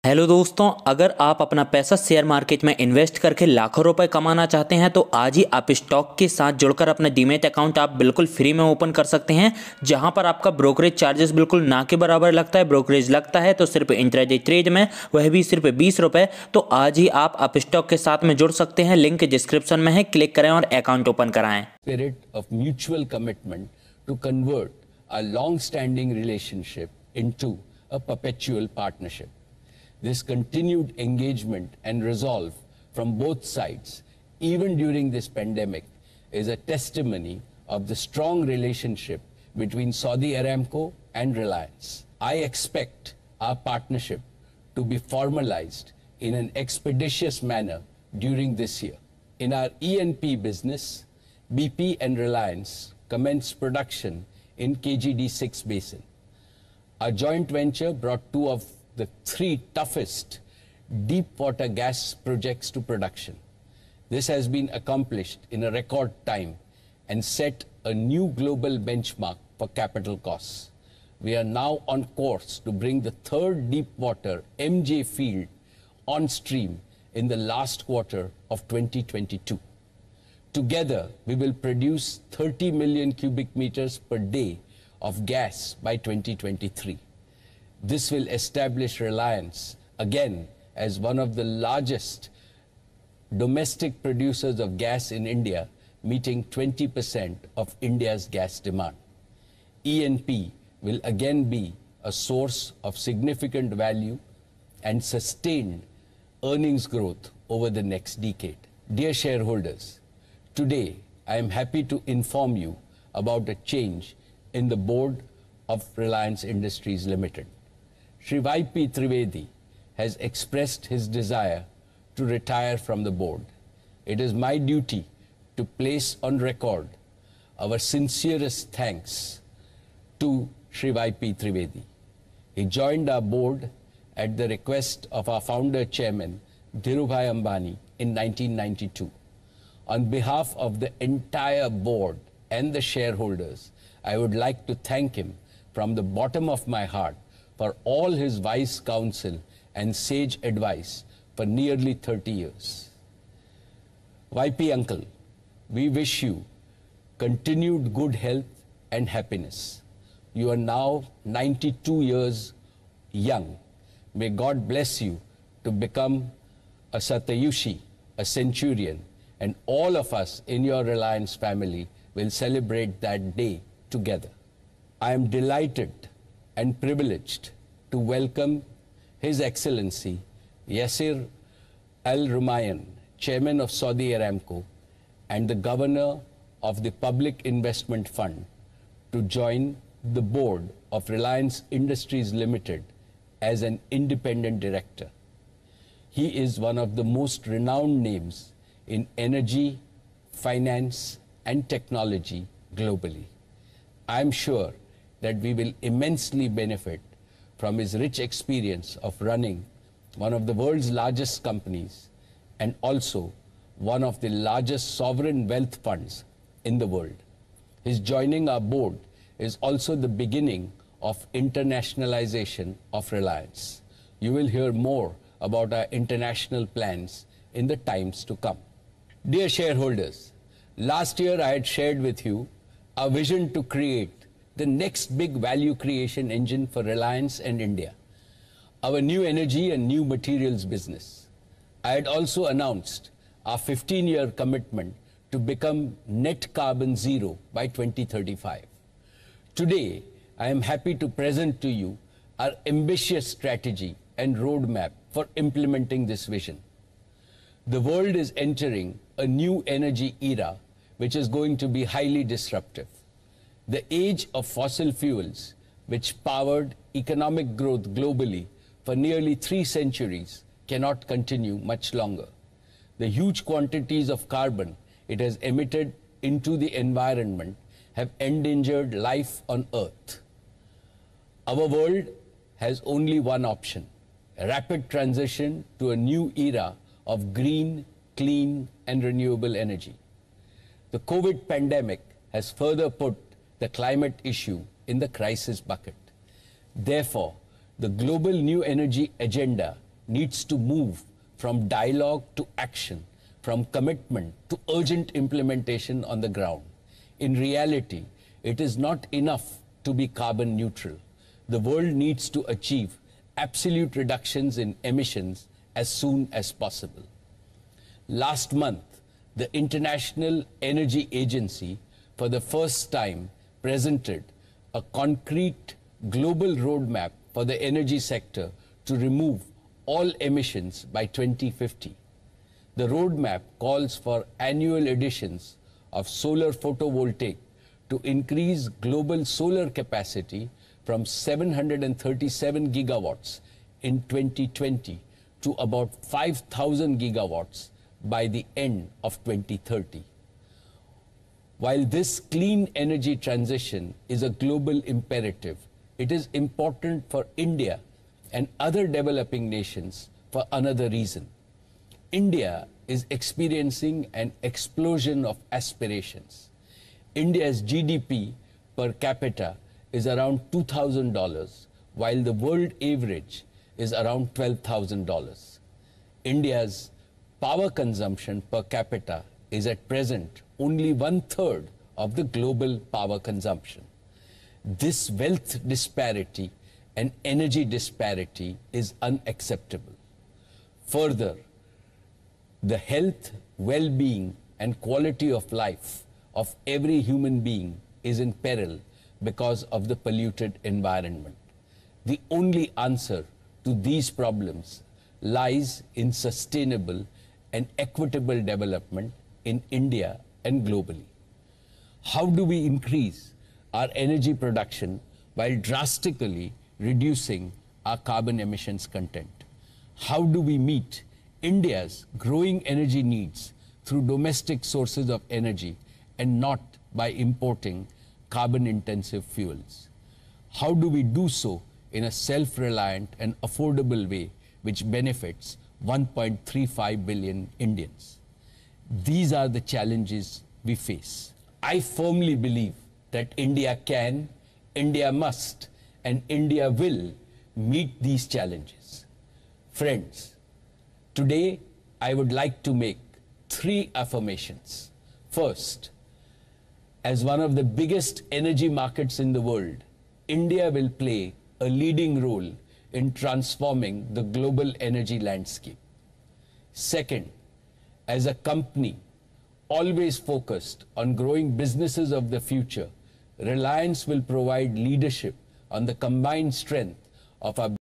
Hello दोस्तों, अगर आप अपना पैसा शेयर मार्केट में इन्वेस्ट करके लाखों रुपए कमाना चाहते हैं तो आज ही आप स्टॉक के साथ जुड़कर अपना डीमैट अकाउंट आप बिल्कुल फ्री में ओपन कर सकते हैं, जहां पर आपका ब्रोकरेज चार्जेस बिल्कुल ना के बराबर लगता है। ब्रोकरेज लगता है तो सिर्फ इंट्राडे ट्रेड में, वह भी सिर्फ 20 रुपए। तो आज ही आप स्टॉक के साथ में जुड़ सकते हैं, लिंक डिस्क्रिप्शन में है, क्लिक करें और अकाउंट ओपन कराएं। Spirit of mutual commitment to convert a long-standing relationship into a perpetual partnership. This continued engagement and resolve from both sides, even during this pandemic, is a testimony of the strong relationship between Saudi Aramco and Reliance. I expect our partnership to be formalized in an expeditious manner during this year. In our E&P business, BP and Reliance commenced production in KGD6 basin. Our joint venture brought two of the three toughest deep water gas projects to production. This has been accomplished in a record time and set a new global benchmark for capital costs. We are now on course to bring the third deep water MJ field on stream in the last quarter of 2022. Together, we will produce 30 million cubic meters per day of gas by 2023. This will establish Reliance again as one of the largest domestic producers of gas in India, meeting 20% of India's gas demand. E&P will again be a source of significant value and sustained earnings growth over the next decade. Dear shareholders, today I am happy to inform you about a change in the board of Reliance Industries Limited. Shri Y.P. Trivedi has expressed his desire to retire from the board. It is my duty to place on record our sincerest thanks to Shri Y.P. Trivedi. He joined our board at the request of our founder chairman Dhirubhai Ambani in 1992. On behalf of the entire board and the shareholders, I would like to thank him from the bottom of my heart for all his wise counsel and sage advice for nearly 30 years. YP uncle, we wish you continued good health and happiness. You are now 92 years young. May God bless you to become a Satyushi, a centurion, and all of us in your Reliance family will celebrate that day together. I am delighted and privileged to welcome His Excellency Yasir Al Rumayyan, Chairman of Saudi Aramco and the Governor of the Public Investment Fund, to join the board of Reliance Industries Limited as an independent director. He is one of the most renowned names in energy, finance, and technology globally. I am sure that we will immensely benefit from his rich experience of running one of the world's largest companies and also one of the largest sovereign wealth funds in the world. His joining our board is also the beginning of internationalization of Reliance. You will hear more about our international plans in the times to come. Dear shareholders, last year I had shared with you a vision to create the next big value creation engine for Reliance and India, our new energy and new materials business. I had also announced our 15-year commitment to become net carbon zero by 2035. Today, I am happy to present to you our ambitious strategy and roadmap for implementing this vision. The world is entering a new energy era which is going to be highly disruptive. The age of fossil fuels, which powered economic growth globally for nearly 3 centuries, cannot continue much longer. The huge quantities of carbon it has emitted into the environment have endangered life on Earth. Our world has only one option: a rapid transition to a new era of green, clean, and renewable energy. The COVID pandemic has further put the climate issue in the crisis bucket. Therefore, the global new energy agenda needs to move from dialogue to action, from commitment to urgent implementation on the ground. In reality, it is not enough to be carbon neutral. The world needs to achieve absolute reductions in emissions as soon as possible. Last month, the International Energy Agency, for the first time, presented a concrete global roadmap for the energy sector to remove all emissions by 2050. The roadmap calls for annual additions of solar photovoltaic to increase global solar capacity from 737 gigawatts in 2020 to about 5,000 gigawatts by the end of 2030. While this clean energy transition is a global imperative, it is important for India and other developing nations for another reason. India is experiencing an explosion of aspirations. India's GDP per capita is around $2,000, while the world average is around $12,000. India's power consumption per capita is at present only 1/3 of the global power consumption. This wealth disparity and energy disparity is unacceptable. Further, the health, well-being, and quality of life of every human being is in peril because of the polluted environment. The only answer to these problems lies in sustainable and equitable development in India and globally. How do we increase our energy production while drastically reducing our carbon emissions content? How do we meet India's growing energy needs through domestic sources of energy and not by importing carbon-intensive fuels? How do we do so in a self-reliant and affordable way which benefits 1.35 billion Indians? These are the challenges we face. I firmly believe that India can, India must, and India will meet these challenges. Friends, today I would like to make 3 affirmations. First, as one of the biggest energy markets in the world, India will play a leading role in transforming the global energy landscape. Second, as a company always focused on growing businesses of the future, Reliance will provide leadership on the combined strength of our